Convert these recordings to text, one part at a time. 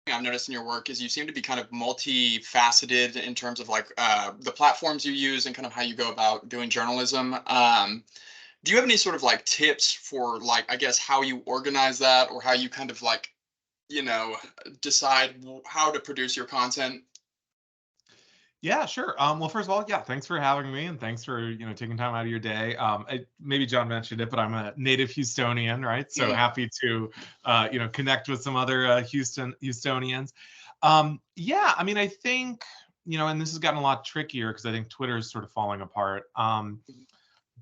I've noticed in your work is you seem to be kind of multifaceted in terms of like the platforms you use and kind of how you go about doing journalism. Do you have any sort of like tips for like I guess how you organize that or how you kind of like you know decide how to produce your content? Yeah, sure. Well, first of all, yeah, thanks for having me, and thanks for taking time out of your day. Maybe John mentioned it, but I'm a native Houstonian, right? So Mm, happy to connect with some other Houstonians. Yeah, I mean, I think and this has gotten a lot trickier because I think Twitter is sort of falling apart.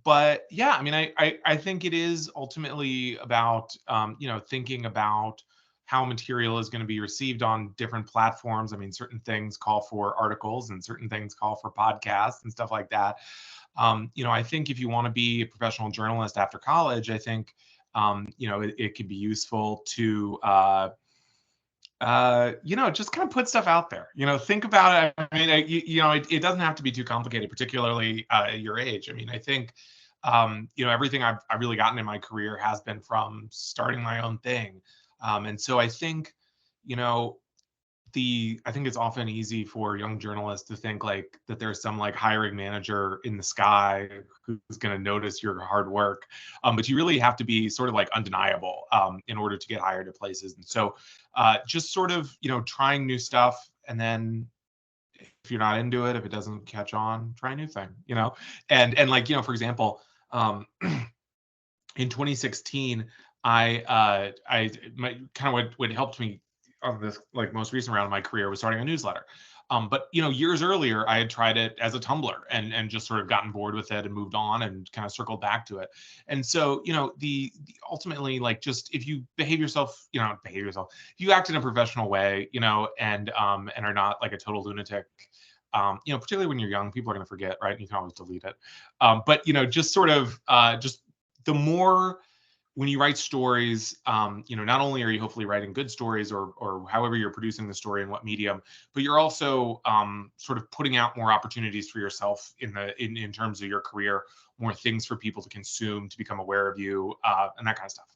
But yeah, I mean, I think it is ultimately about thinking about how material is going to be received on different platforms. I mean, certain things call for articles and certain things call for podcasts and stuff like that. I think if you want to be a professional journalist after college, I think it could be useful to just kind of put stuff out there. Think about it. I mean, it doesn't have to be too complicated, particularly at your age. I mean, I think, everything I've really gotten in my career has been from starting my own thing. And so I think, you know, I think it's often easy for young journalists to think like that there's some like hiring manager in the sky who's going to notice your hard work. But you really have to be sort of like undeniable in order to get hired at places. And so just sort of, trying new stuff. And then if you're not into it, if it doesn't catch on, try a new thing, and like, for example, um, in 2016, I my kind of what helped me on this like most recent round of my career was starting a newsletter. But years earlier, I had tried it as a Tumblr and just sort of gotten bored with it and moved on and kind of circled back to it. And so the ultimately like just if you behave yourself, if you act in a professional way, and are not like a total lunatic. Particularly when you're young, people are going to forget, right? You can always delete it. But just sort of just the more when you write stories, not only are you hopefully writing good stories or however you're producing the story in what medium, but you're also sort of putting out more opportunities for yourself in terms of your career, more things for people to consume, to become aware of you, and that kind of stuff.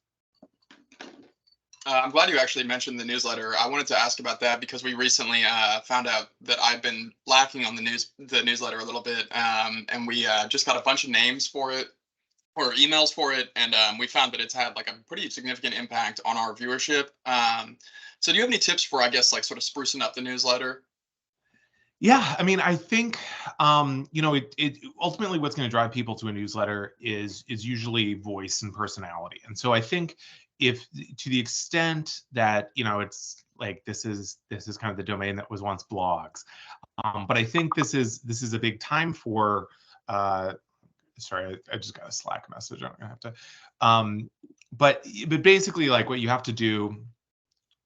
I'm glad you actually mentioned the newsletter. I wanted to ask about that because we recently found out that I've been lacking on the newsletter a little bit, and we just got a bunch of names for it or emails for it, and we found that it's had like a pretty significant impact on our viewership. So, do you have any tips for, I guess, like sort of sprucing up the newsletter? Yeah, I mean, I think it ultimately what's going to drive people to a newsletter is usually voice and personality. And so I think if to the extent that it's like this is kind of the domain that was once blogs, but I think this is a big time for sorry, I just got a Slack message. I'm gonna have to but basically like what you have to do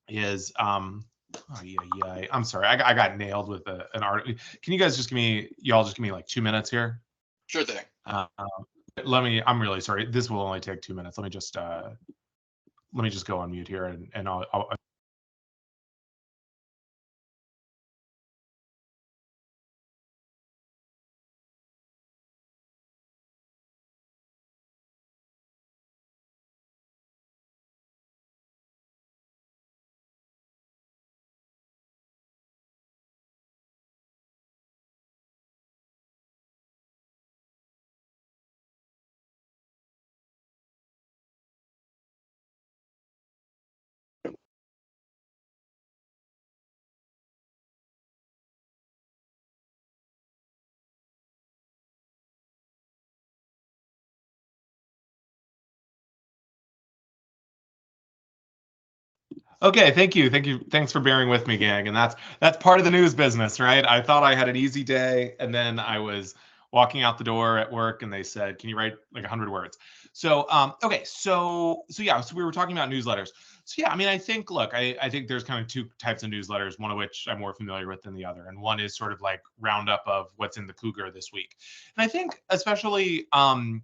is oh yeah. I'm sorry. I got nailed with an art. Can you guys just y'all just give me like 2 minutes here? Sure thing. Uh, I'm really sorry. This will only take 2 minutes. Let me just go on mute here and I'll Okay, thank you. Thank you. Thanks for bearing with me, gang. And that's part of the news business, right? I thought I had an easy day, and then I was walking out the door at work and they said, "Can you write like 100 words?" So, okay, so yeah, so we were talking about newsletters. So yeah, I mean, I think look, I think there's kind of two types of newsletters, one of which I'm more familiar with than the other. And one is sort of like roundup of what's in the Cougar this week. And I think especially I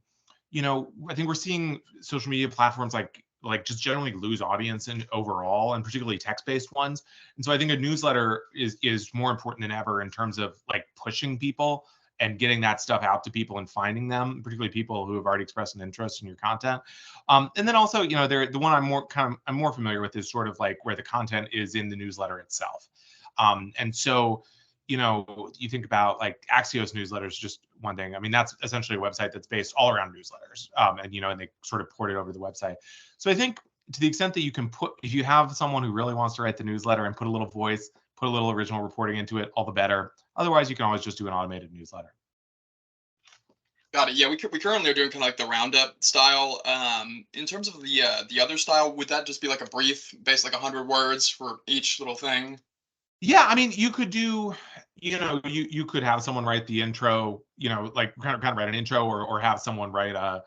think we're seeing social media platforms like just generally lose audience and overall, and particularly text-based ones. And so I think a newsletter is more important than ever in terms of like pushing people and getting that stuff out to people and finding them, particularly people who have already expressed an interest in your content. And then also, the one I'm more familiar with is sort of like where the content is in the newsletter itself. And so, you think about like Axios newsletters, just one thing. I mean, that's essentially a website that's based all around newsletters. And they sort of port it over the website. So I think to the extent that you can if you have someone who really wants to write the newsletter and put a little voice, put a little original reporting into it, all the better. Otherwise, you can always just do an automated newsletter. Got it. Yeah, we currently are doing kind of like the roundup style. In terms of the other style, would that just be like a brief, like 100 words for each little thing? Yeah, I mean, you could do, you could have someone write the intro, like kind of write an intro, or have someone write a,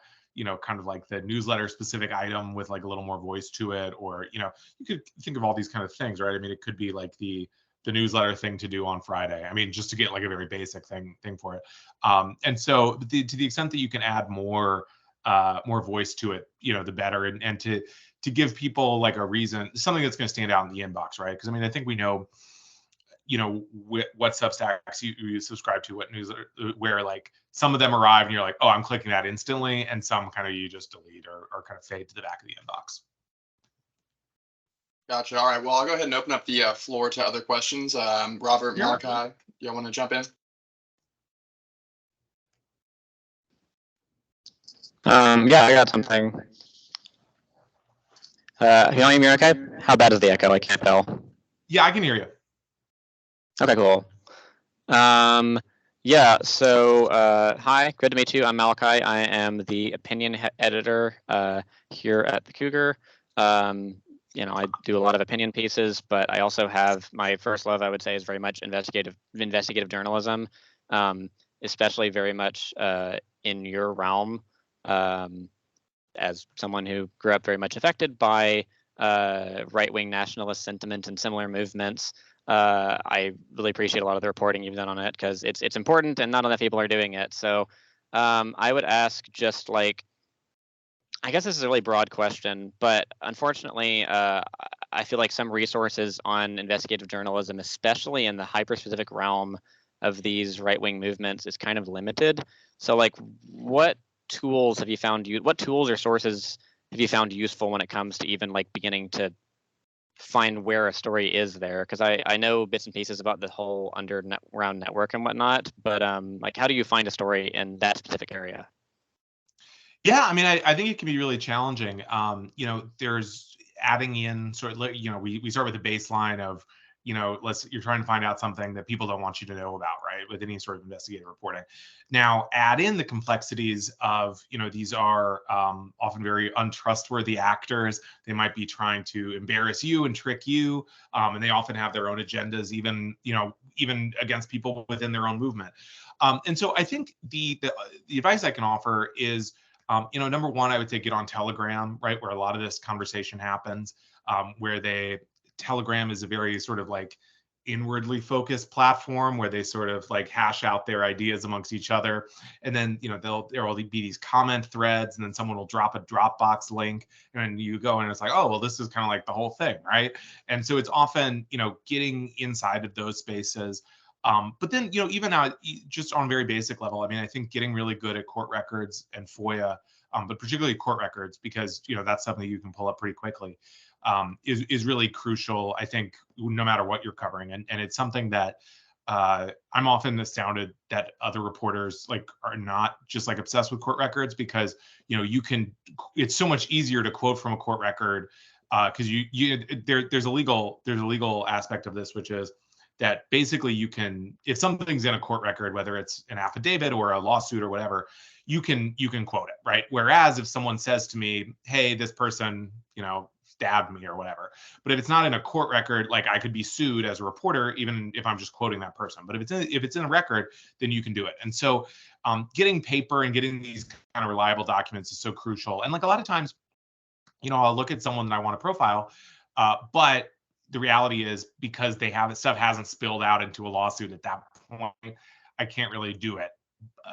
kind of like the newsletter specific item with like a little more voice to it, or you could think of all these kind of things, right? I mean, it could be like the newsletter thing to do on Friday. I mean, just to get like a very basic thing for it. And so to the extent that you can add more voice to it, the better, and to give people like a reason, something that's going to stand out in the inbox, right? Because I mean, I think we know what Substacks you subscribe to, what newsletter, where like some of them arrive and you're like, oh, I'm clicking that instantly, and some kind of you just delete or kind of fade to the back of the inbox. Gotcha. All right. Well, I'll go ahead and open up the floor to other questions. Robert, Malachi, you want to jump in? Yeah, I got something. Can you hear me okay? How bad is the echo? I can't tell. Yeah, I can hear you. Okay, cool. Yeah, so hi, good to meet you. I'm Malachi. I am the opinion editor here at the Cougar. I do a lot of opinion pieces, but I also have my first love, I would say, is very much investigative journalism, especially very much in your realm. As someone who grew up very much affected by right-wing nationalist sentiment and similar movements, I really appreciate a lot of the reporting you've done on it, because it's important and not enough people are doing it. So I would ask, just like, I guess this is a really broad question, but unfortunately, I feel like some resources on investigative journalism, especially in the hyper-specific realm of these right-wing movements, is kind of limited. So like, what tools have you found? What tools or sources have you found useful when it comes to even like beginning to find where a story is there? Because I know bits and pieces about the whole underground network and whatnot, but like, how do you find a story in that specific area? Yeah, I mean, I think it can be really challenging. There's adding in sort of, we start with a baseline of, you're trying to find out something that people don't want you to know about, right? With any sort of investigative reporting. Now, add in the complexities of, these are often very untrustworthy actors. They might be trying to embarrass you and trick you, and they often have their own agendas, even against people within their own movement. And so I think the advice I can offer is, number one, I would say get on Telegram, right, where a lot of this conversation happens, Telegram is a very sort of like inwardly focused platform where they sort of like hash out their ideas amongst each other. And then, there will be these comment threads, and then someone will drop a Dropbox link, and you go and it's like, oh, well, this is kind of like the whole thing, right? And so it's often, getting inside of those spaces. But then, even just on a very basic level, I mean, I think getting really good at court records and FOIA, but particularly court records, because, that's something you can pull up pretty quickly, is really crucial, I think, no matter what you're covering. And it's something that I'm often astounded that other reporters are not just obsessed with court records, because, it's so much easier to quote from a court record, because there's a legal aspect of this, which is that basically you can, if something's in a court record, whether it's an affidavit or a lawsuit or whatever, you can quote it, right? Whereas if someone says to me, hey, this person, stabbed me or whatever, but if it's not in a court record, I could be sued as a reporter, even if I'm just quoting that person. But if it's in a record, then you can do it. And so getting paper and getting these kind of reliable documents is so crucial. And a lot of times, I'll look at someone that I want to profile, but the reality is, because stuff hasn't spilled out into a lawsuit at that point, I can't really do it.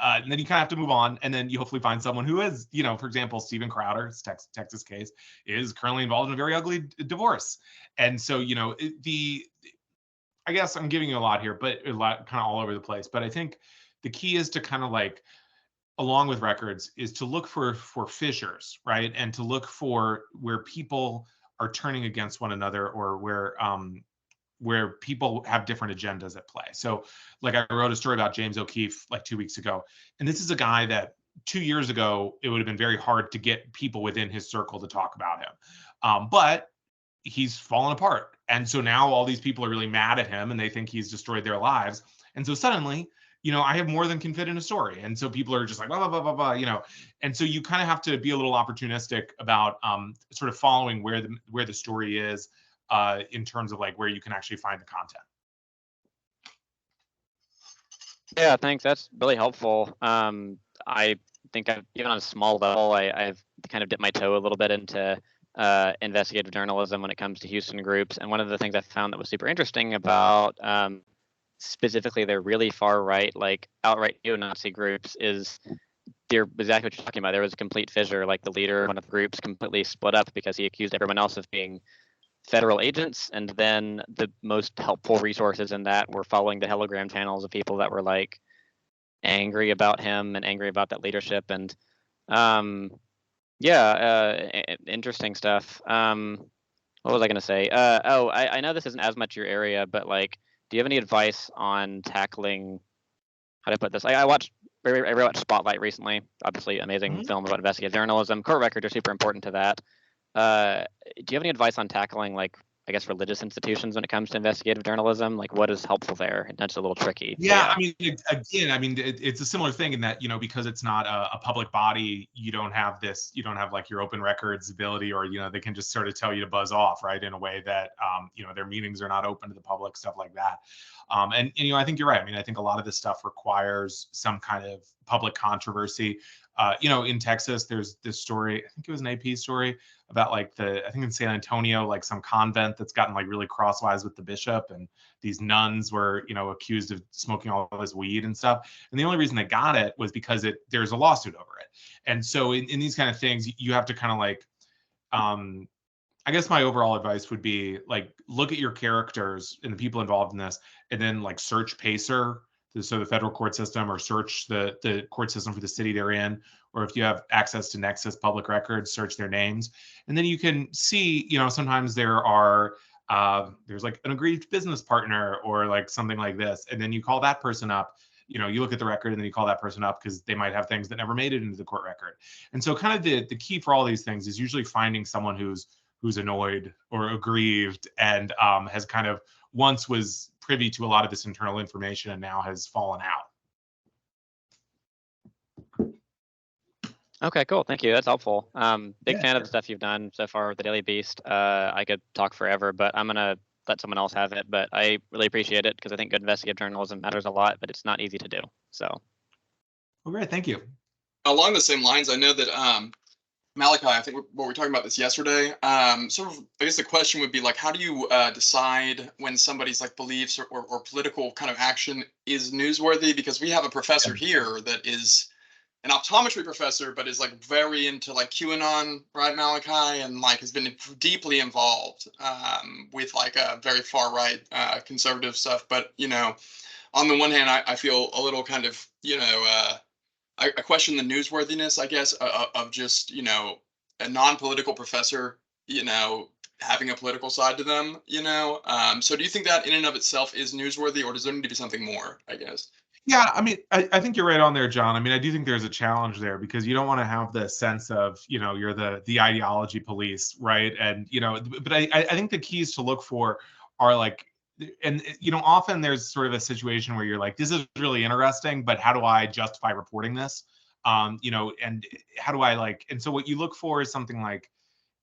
And then you kind of have to move on, and then you hopefully find someone who is, for example, Steven Crowder's Texas case is currently involved in a very ugly divorce. And so, I guess I'm giving you a lot here, but a lot kind of all over the place. But I think the key is to kind of like, along with records, is to look for fissures, right? And to look for where people are turning against one another, or where people have different agendas at play. So like I wrote a story about James O'Keefe like 2 weeks ago. And this is a guy that 2 years ago, it would have been very hard to get people within his circle to talk about him. But he's fallen apart. And so now all these people are really mad at him and they think he's destroyed their lives. And so suddenly, I have more than can fit in a story. And so people are just like, blah, blah, blah, blah, blah, And so you kind of have to be a little opportunistic about sort of following where the story is in terms of like where you can actually find the content. Yeah, thanks. That's really helpful. I think even on a small level, I've kind of dipped my toe a little bit into investigative journalism when it comes to Houston groups. And one of the things I found that was super interesting about specifically their really far right, like outright neo-Nazi groups, is they're exactly what you're talking about. There was a complete fissure. Like the leader of one of the groups completely split up because he accused everyone else of being federal agents, and then the most helpful resources in that were following the Telegram channels of people that were like angry about him and angry about that leadership. And interesting stuff. What was I going to say? I know this isn't as much your area, but like, do you have any advice on tackling, how do I put this? I rewatched Spotlight recently, obviously amazing film about investigative journalism. Court records are super important to that. Do you have any advice on tackling, like, I guess, religious institutions when it comes to investigative journalism? Like, what is helpful there? That's a little tricky. Yeah, I mean, it's a similar thing in that, because it's not a public body, you don't have like your open records ability, or, they can just sort of tell you to buzz off, right, in a way that, their meetings are not open to the public, stuff like that. And I think you're right. I mean, I think a lot of this stuff requires some kind of public controversy. In Texas, there's this story, I think it was an AP story, about like I think in San Antonio, like some convent that's gotten like really crosswise with the bishop, and these nuns were, accused of smoking all this weed and stuff. And the only reason they got it was because there's a lawsuit over it. And so in these kind of things, you have to kind of like, I guess my overall advice would be like, look at your characters and the people involved in this, and then like search PACER, so the federal court system, or search the court system for the city they're in, or if you have access to Nexus public records, search their names. And then you can see, sometimes there's like an aggrieved business partner or like something like this. And then you call that person up, you look at the record and then you call that person up because they might have things that never made it into the court record. And so kind of the key for all these things is usually finding someone who's annoyed or aggrieved and has kind of once was privy to a lot of this internal information and now has fallen out. Okay, cool. Thank you. That's helpful. Big fan of the stuff you've done so far with the Daily Beast. I could talk forever, but I'm going to let someone else have it. But I really appreciate it because I think good investigative journalism matters a lot, but it's not easy to do. So. Well, great. Thank you. Along the same lines, I know that Malachi, I think we were talking about this yesterday. Sort of, I guess the question would be like, how do you decide when somebody's like beliefs or political kind of action is newsworthy? Because we have a professor here that is an optometry professor, but is like very into like QAnon, right, Malachi, and like has been deeply involved with like a very far right conservative stuff. But on the one hand, I feel a little kind of I question the newsworthiness, I guess, of just a non-political professor having a political side to them. So do you think that in and of itself is newsworthy, or does there need to be something more, I guess? Yeah, I mean, I think you're right on there, John. I mean, I do think there's a challenge there because you don't want to have the sense of, you're the ideology police, right? And, but I think the keys to look for are like, and, often there's sort of a situation where you're like, this is really interesting, but how do I justify reporting this? And how do I and so what you look for is something like,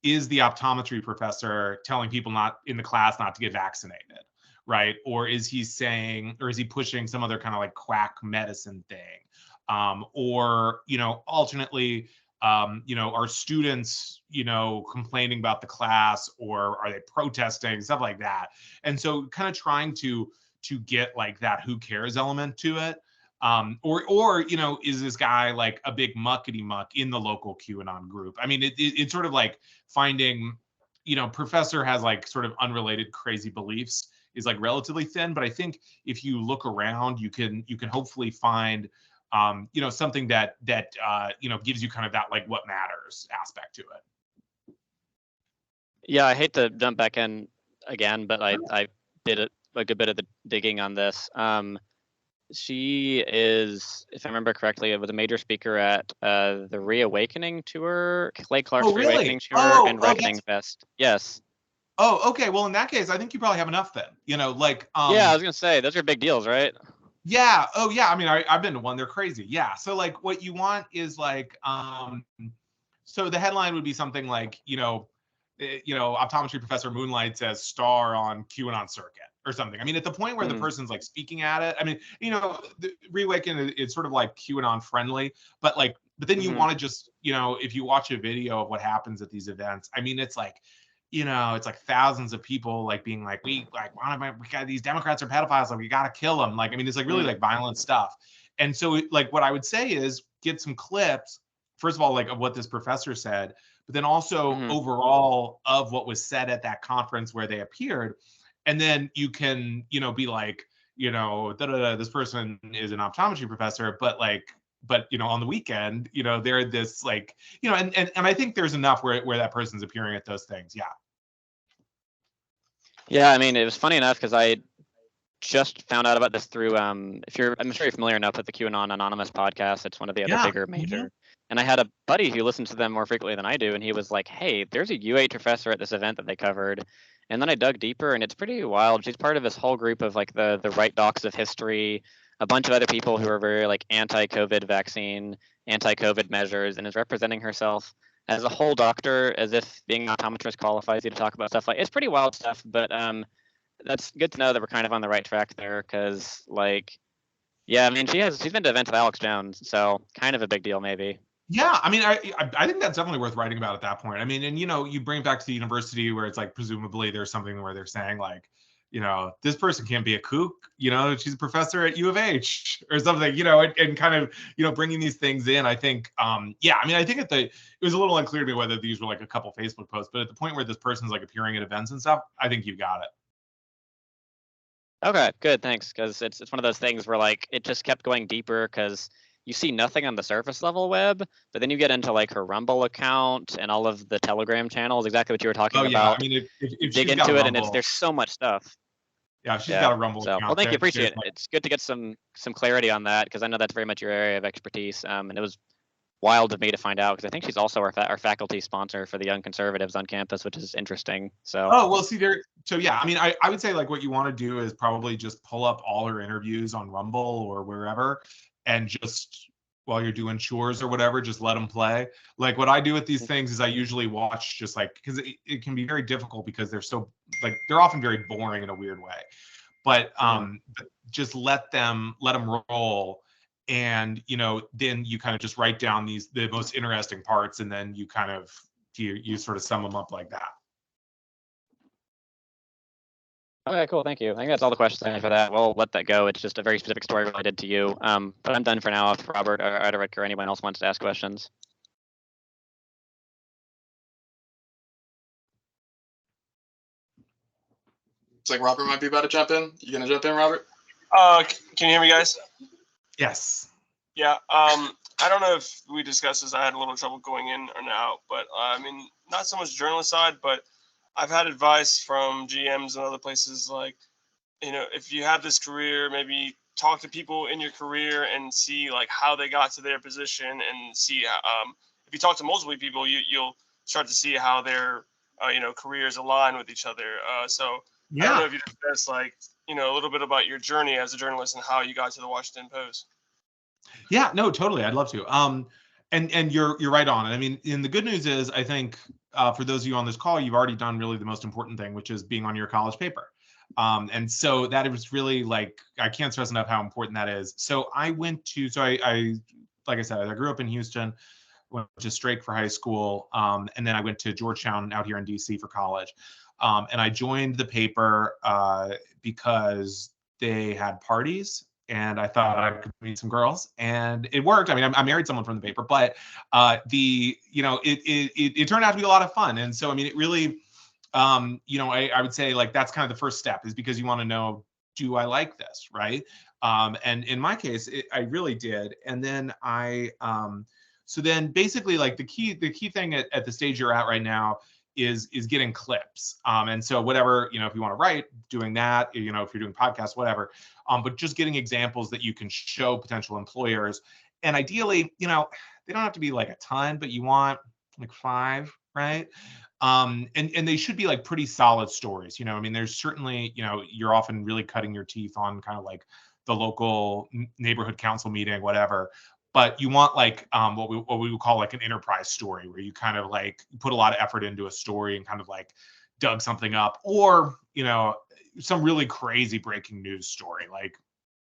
is the optometry professor telling people not in the class not to get vaccinated? Right? Or is he pushing some other kind of like quack medicine thing? Or, alternately, are students, complaining about the class, or are they protesting, stuff like that? And so kind of trying to get like that who cares element to it. Or is this guy like a big muckety muck in the local QAnon group? I mean, it's sort of like finding, professor has like sort of unrelated crazy beliefs like relatively thin. But I think if you look around, you can hopefully find something that gives you kind of that like what matters aspect to it. Yeah, I hate to jump back in again, but I did a good bit of the digging on this. She is, if I remember correctly, it was a major speaker at the Reawakening tour, Clay Clark's Oh, really? Reawakening tour, and Reckoning Fest. Yes. Oh, okay. Well, in that case, I think you probably have enough then. Yeah, I was gonna say those are big deals, right? Yeah. Oh, yeah. I mean, I've been to one. They're crazy. Yeah. So like, what you want is like, so the headline would be something like, optometry professor moonlights as star on QAnon circuit or something. I mean, at the point where the person's like speaking at it, I mean, the Reawaken is sort of like QAnon friendly, but then you want to just, if you watch a video of what happens at these events, I mean, it's like, it's like thousands of people like being like, we got these Democrats are pedophiles, like we got to kill them. Like, I mean, it's like really like violent stuff. And so like what I would say is get some clips, first of all, like of what this professor said, but then also overall of what was said at that conference where they appeared. And then you can, be like, this person is an optometry professor, but on the weekend, they're this like, and I think there's enough where that person's appearing at those things. Yeah. Yeah, I mean, it was funny enough because I just found out about this through I'm sure you're familiar enough with the QAnon Anonymous podcast. It's one of the other bigger major. And I had a buddy who listens to them more frequently than I do, and he was like, "Hey, there's a UH professor at this event that they covered." And then I dug deeper, and it's pretty wild. She's part of this whole group of like the right docs of history, a bunch of other people who are very like anti-COVID vaccine, anti-COVID measures, and is representing herself as a whole doctor, as if being an optometrist qualifies you to talk about stuff like it's pretty wild stuff. But that's good to know that we're kind of on the right track there, because yeah, I mean, she's been to events with Alex Jones, so kind of a big deal maybe. Yeah, I mean, I think that's definitely worth writing about at that point. I mean, and you bring it back to the university where it's like presumably there's something where they're saying like, this person can't be a kook, she's a professor at U of H or something, and kind of, bringing these things in. I think, yeah, I mean, I think it was a little unclear to me whether these were like a couple Facebook posts, but at the point where this person's like appearing at events and stuff, I think you've got it. Okay, good, thanks. Because it's one of those things where like it just kept going deeper because you see nothing on the surface level web, but then you get into like her Rumble account and all of the Telegram channels, exactly what you were talking about. I mean, if dig into it, and there's so much stuff. Yeah, she's got a Rumble account. Well, thank you, appreciate it. It's good to get some clarity on that because I know that's very much your area of expertise. And it was wild of me to find out because I think she's also our faculty sponsor for the Young Conservatives on campus, which is interesting. So. Oh, well, see there. So yeah, I mean, I would say like what you want to do is probably just pull up all her interviews on Rumble or wherever, and just while you're doing chores or whatever, just let them play. Like what I do with these things is I usually watch just like, because it can be very difficult because they're so like they're often very boring in a weird way, but just let them roll. And then you kind of just write down the most interesting parts, and then you kind of you sort of sum them up like that. Okay, cool. Thank you. I think that's all the questions I have for that. We'll let that go. It's just a very specific story related to you. But I'm done for now. If Robert or Edric or anyone else wants to ask questions. Looks like Robert might be about to jump in. You gonna jump in, Robert? Can you hear me, guys? Yes. Yeah. I don't know if we discussed this. I had a little trouble going in or out, but I mean, not so much journalist side, but I've had advice from GMs and other places like, if you have this career, maybe talk to people in your career and see like how they got to their position, and see if you talk to multiple people, you'll start to see how their careers align with each other. So yeah. I don't know if you discuss like a little bit about your journey as a journalist and how you got to the Washington Post. Yeah, no, totally. I'd love to. And you're right on. I mean, and the good news is, I think for those of you on this call, you've already done really the most important thing, which is being on your college paper. And so that was really like, I can't stress enough how important that is. So I like I said, I grew up in Houston, went to Strake for high school, and then I went to Georgetown out here in DC for college. And I joined the paper because they had parties, and I thought I could meet some girls, and it worked. I mean, I married someone from the paper, but it turned out to be a lot of fun. And so, I mean, it really, I would say like that's kind of the first step, is because you want to know, do I like this, right? And in my case, I really did. And then so then basically like the key thing at the stage you're at right now is getting clips. And so whatever, if you want to write, doing that, if you're doing podcasts, whatever, but just getting examples that you can show potential employers. And ideally, they don't have to be like a ton, but you want like 5, right? And they should be like pretty solid stories. There's certainly, you're often really cutting your teeth on kind of like the local neighborhood council meeting, whatever. But you want like what we would call like an enterprise story, where you kind of like put a lot of effort into a story and kind of like dug something up, or some really crazy breaking news story, like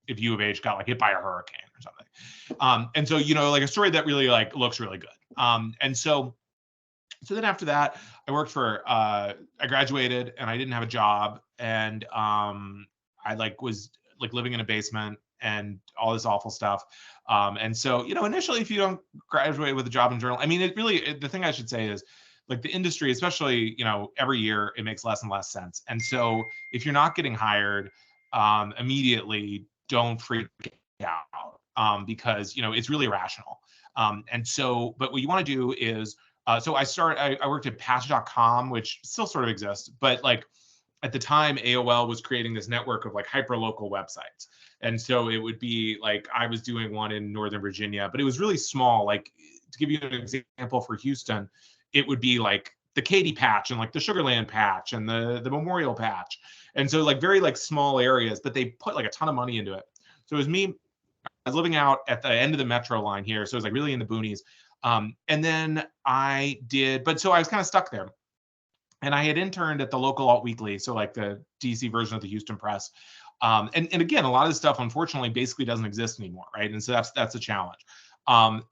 if U of H got like hit by a hurricane or something. And so like a story that really like looks really good. And so then after that, I worked for I graduated and I didn't have a job, and I like was like living in a basement and all this awful stuff. And so initially, if you don't graduate with a job in journal, the thing I should say is like the industry, especially every year it makes less and less sense. And so if you're not getting hired immediately, don't freak out, because it's really irrational. And so, but what you want to do is so I worked at Patch.com, which still sort of exists, but like at the time, AOL was creating this network of like hyperlocal websites. And so it would be like I was doing one in Northern Virginia, but it was really small. Like, to give you an example for Houston, it would be like the Katy patch and like the Sugarland patch and the Memorial patch. And so like very like small areas, but they put like a ton of money into it. So it was me. I was living out at the end of the metro line here. So it was like really in the boonies. And then so I was kind of stuck there. And I had interned at the local alt weekly, so like the DC version of the Houston Press. And again, a lot of this stuff, unfortunately, basically doesn't exist anymore, right? And so that's a challenge. But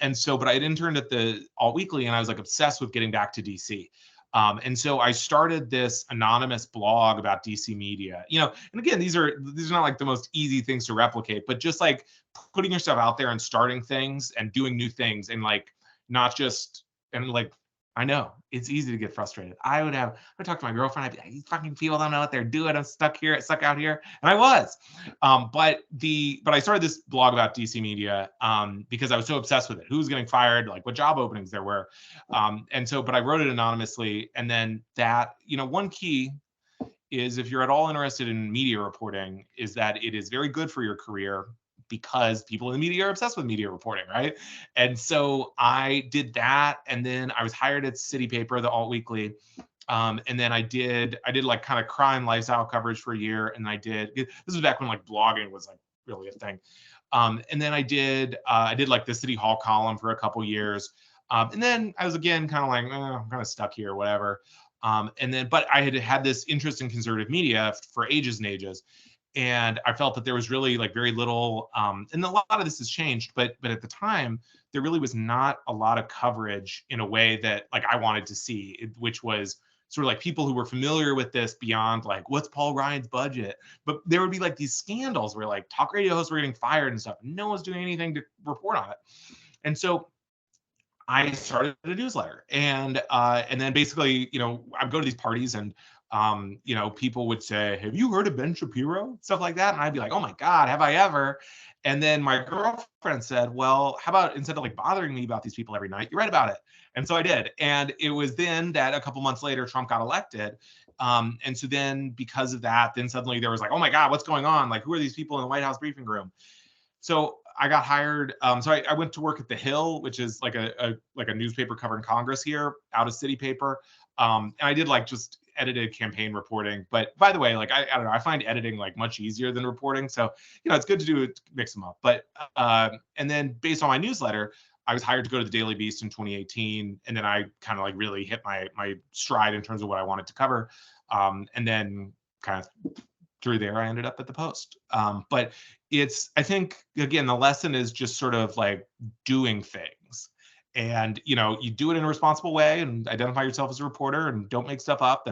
I had interned at the alt weekly, and I was like obsessed with getting back to DC. And so I started this anonymous blog about DC media. And again, these are not like the most easy things to replicate, but just like putting yourself out there and starting things and doing new things, and like not just, and like, I know it's easy to get frustrated. I would talk to my girlfriend. I'd be like, these fucking people don't know what they're doing. I'm stuck out here. And I was. But I started this blog about DC media because I was so obsessed with it. Who was getting fired, like what job openings there were. But I wrote it anonymously. And then that, one key is, if you're at all interested in media reporting, is that it is very good for your career, because people in the media are obsessed with media reporting, right? And so I did that, and then I was hired at City Paper, the alt weekly, and then I did like kind of crime lifestyle coverage for a year, and this was back when like blogging was like really a thing. And then I did like the City Hall column for a couple years, and then I was again kind of like, I'm kind of stuck here, whatever. But I had this interest in conservative media for ages and ages. And I felt that there was really like very little, and a lot of this has changed, but at the time, there really was not a lot of coverage in a way that like I wanted to see, which was sort of like people who were familiar with this beyond like, what's Paul Ryan's budget? But there would be like these scandals where like talk radio hosts were getting fired and stuff. No one's doing anything to report on it. And so I started a newsletter, and then basically, I'd go to these parties, and people would say, "Have you heard of Ben Shapiro?" Stuff like that, and I'd be like, "Oh my God, have I ever?" And then my girlfriend said, "Well, how about instead of like bothering me about these people every night, you write about it?" And so I did, and it was then that a couple months later, Trump got elected, and so then because of that, then suddenly there was like, "Oh my God, what's going on? Like, who are these people in the White House briefing room?" So I got hired. So I went to work at The Hill, which is like a newspaper covering Congress here, out of City Paper. And I did like just edited campaign reporting. But by the way, like I don't know, I find editing like much easier than reporting. So it's good to mix them up. But and then based on my newsletter, I was hired to go to the Daily Beast in 2018, and then I kind of like really hit my stride in terms of what I wanted to cover. And then kind of through there, I ended up at the Post. But I think, again, the lesson is just sort of like doing things. And, you do it in a responsible way and identify yourself as a reporter and don't make stuff up.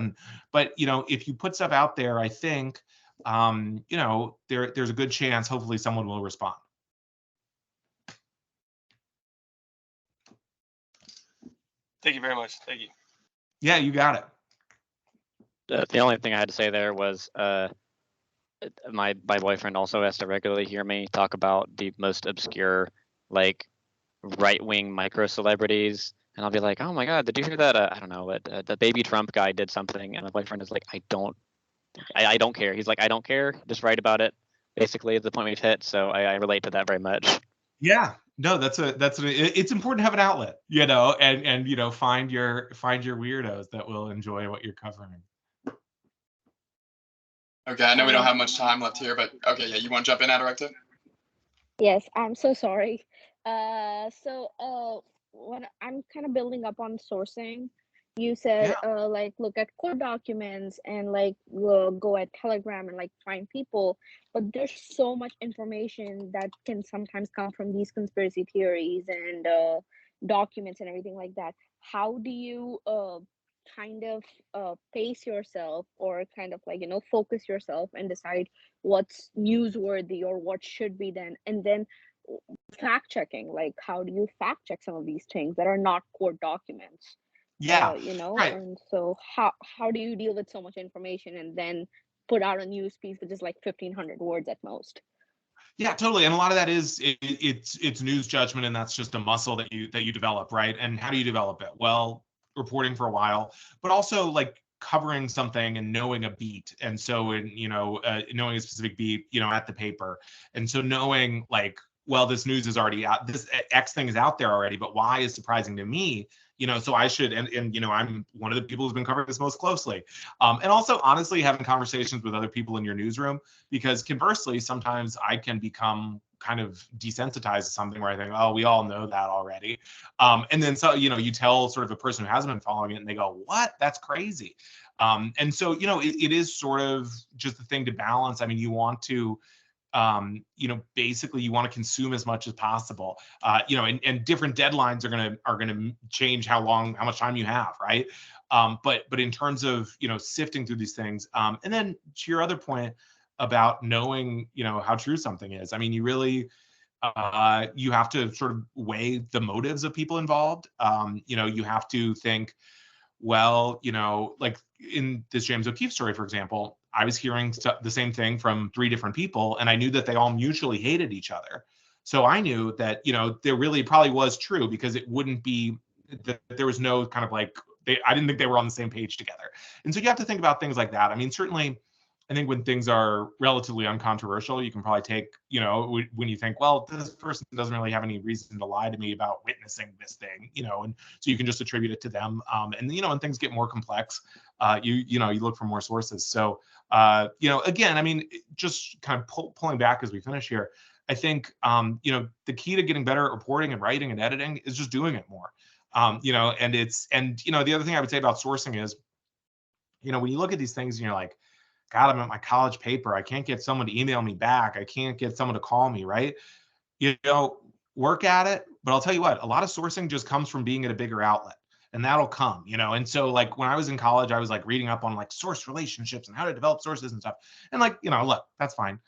But if you put stuff out there, I think, there's a good chance, hopefully someone will respond. Thank you very much. Thank you. Yeah, you got it. The only thing I had to say there was my boyfriend also has to regularly hear me talk about the most obscure, like, right-wing micro celebrities, and I'll be like, "Oh my God, did you hear that? I don't know, but the baby Trump guy did something," and my boyfriend is like, "I don't care." He's like, "I don't care. Just write about it." Basically, is the point we've hit. So I relate to that very much. Yeah, no, it's important to have an outlet, and find your weirdos that will enjoy what you're covering. Okay, I know we don't have much time left here, but okay, yeah, you want to jump in, Adirecta? Yes, I'm so sorry. When I'm kind of building up on sourcing, you said Yeah. like look at core documents and like go at Telegram and like find people, but there's so much information that can sometimes come from these conspiracy theories and documents and everything like that. How do you kind of pace yourself or kind of like focus yourself and decide what's newsworthy or what should be then, and then fact checking, like how do you fact check some of these things that are not court documents? Yeah, right. And so how do you deal with so much information and then put out a news piece with just like 1,500 words at most? Yeah, totally. And a lot of that is it's news judgment, and that's just a muscle that you develop, right? And how do you develop it? Well, reporting for a while, but also like covering something and knowing a beat. And so knowing a specific beat, at the paper. And so knowing like, well, this news is already out, this X thing is out there already, but Y is surprising to me. So I should, and I'm one of the people who's been covering this most closely. And also honestly having conversations with other people in your newsroom, because conversely, sometimes I can become kind of desensitized to something where I think, oh, we all know that already. And then so, you tell sort of a person who hasn't been following it and they go, what? That's crazy. And so, it is sort of just the thing to balance. I mean, you want to, basically you want to consume as much as possible, and different deadlines are gonna change how much time you have, right? But in terms of sifting through these things, and then to your other point about knowing how true something is, I mean, you really you have to sort of weigh the motives of people involved. You have to think, well, like in this James O'Keefe story, for example, I was hearing the same thing from 3 different people, and I knew that they all mutually hated each other. So I knew that, there really probably was true, because it wouldn't be that there was no kind of like, I didn't think they were on the same page together. And so you have to think about things like that. I mean, certainly, I think when things are relatively uncontroversial, you can probably take, when you think, well, this person doesn't really have any reason to lie to me about witnessing this thing, and so you can just attribute it to them. And when things get more complex, you look for more sources. So, again, I mean, just kind of pulling back as we finish here, I think, the key to getting better at reporting and writing and editing is just doing it more. And the other thing I would say about sourcing is, when you look at these things and you're like, God, I'm at my college paper, I can't get someone to email me back, I can't get someone to call me, right? Work at it. But I'll tell you what, a lot of sourcing just comes from being at a bigger outlet, and that'll come. And so like when I was in college, I was like reading up on like source relationships and how to develop sources and stuff. And like, look, that's fine.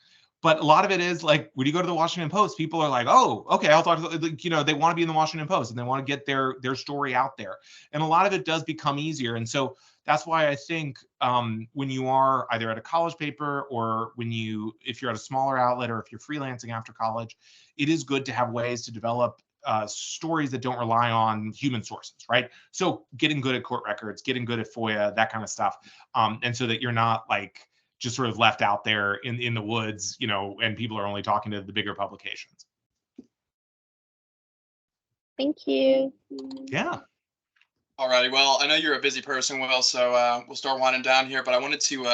But a lot of it is like, when you go to the Washington Post, people are like, oh, okay, I'll talk to, they want to be in the Washington Post and they want to get their story out there. And a lot of it does become easier. And so that's why I think, when you are either at a college paper or if you're at a smaller outlet or if you're freelancing after college, it is good to have ways to develop stories that don't rely on human sources, right? So getting good at court records, getting good at FOIA, that kind of stuff. And so that you're not like just sort of left out there in the woods, and people are only talking to the bigger publications. Thank you. Yeah. Alrighty, well, I know you're a busy person, Will, so we'll start winding down here. But I wanted to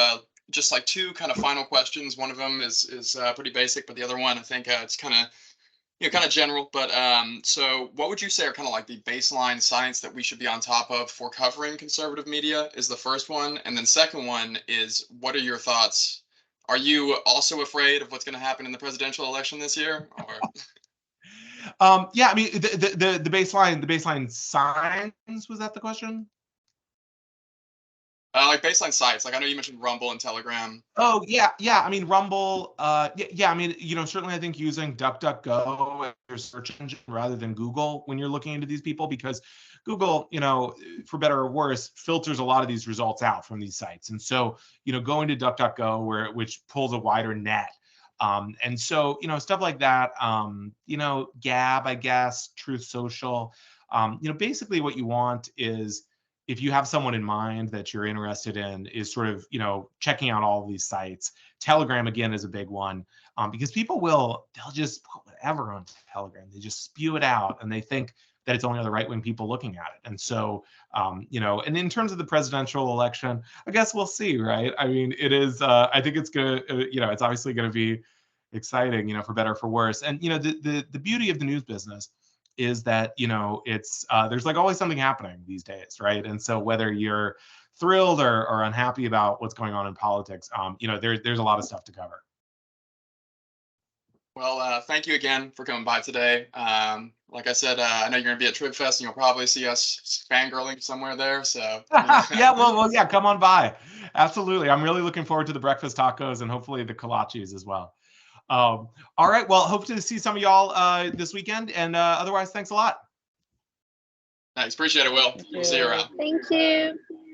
just like 2 kind of final questions. One of them is pretty basic, but the other one I think it's kind of general. But so what would you say are kind of like the baseline science that we should be on top of for covering conservative media? Is the first one, and then second one is, what are your thoughts? Are you also afraid of what's going to happen in the presidential election this year, or? Yeah, I mean, the baseline science, was that the question? Like baseline sites. Like I know you mentioned Rumble and Telegram. Oh yeah, yeah. I mean Rumble. Yeah. I mean, certainly I think using DuckDuckGo as your search engine rather than Google when you're looking into these people, because Google, for better or worse, filters a lot of these results out from these sites, and so going to DuckDuckGo which pulls a wider net. And so stuff like that. Gab, I guess, Truth Social. Basically what you want is, if you have someone in mind that you're interested in, is sort of, checking out all of these sites. Telegram, again, is a big one, because they'll just put whatever on Telegram. They just spew it out, and they think that it's only other right-wing people looking at it. And so, and in terms of the presidential election, I guess we'll see, right? I mean, it is, I think it's going to, it's obviously going to be exciting, for better or for worse. And, the beauty of the news business is that it's there's like always something happening these days, right? And so whether you're thrilled or unhappy about what's going on in politics, there's a lot of stuff to cover. Well, thank you again for coming by today. Like I said, I know you're gonna be at TribFest, and you'll probably see us fangirling somewhere there. So yeah, well, yeah, come on by. Absolutely, I'm really looking forward to the breakfast tacos and hopefully the kolaches as well. All right. Well, hope to see some of y'all this weekend. And otherwise, thanks a lot. Thanks. Appreciate it, Will. We'll see you around. Thank you.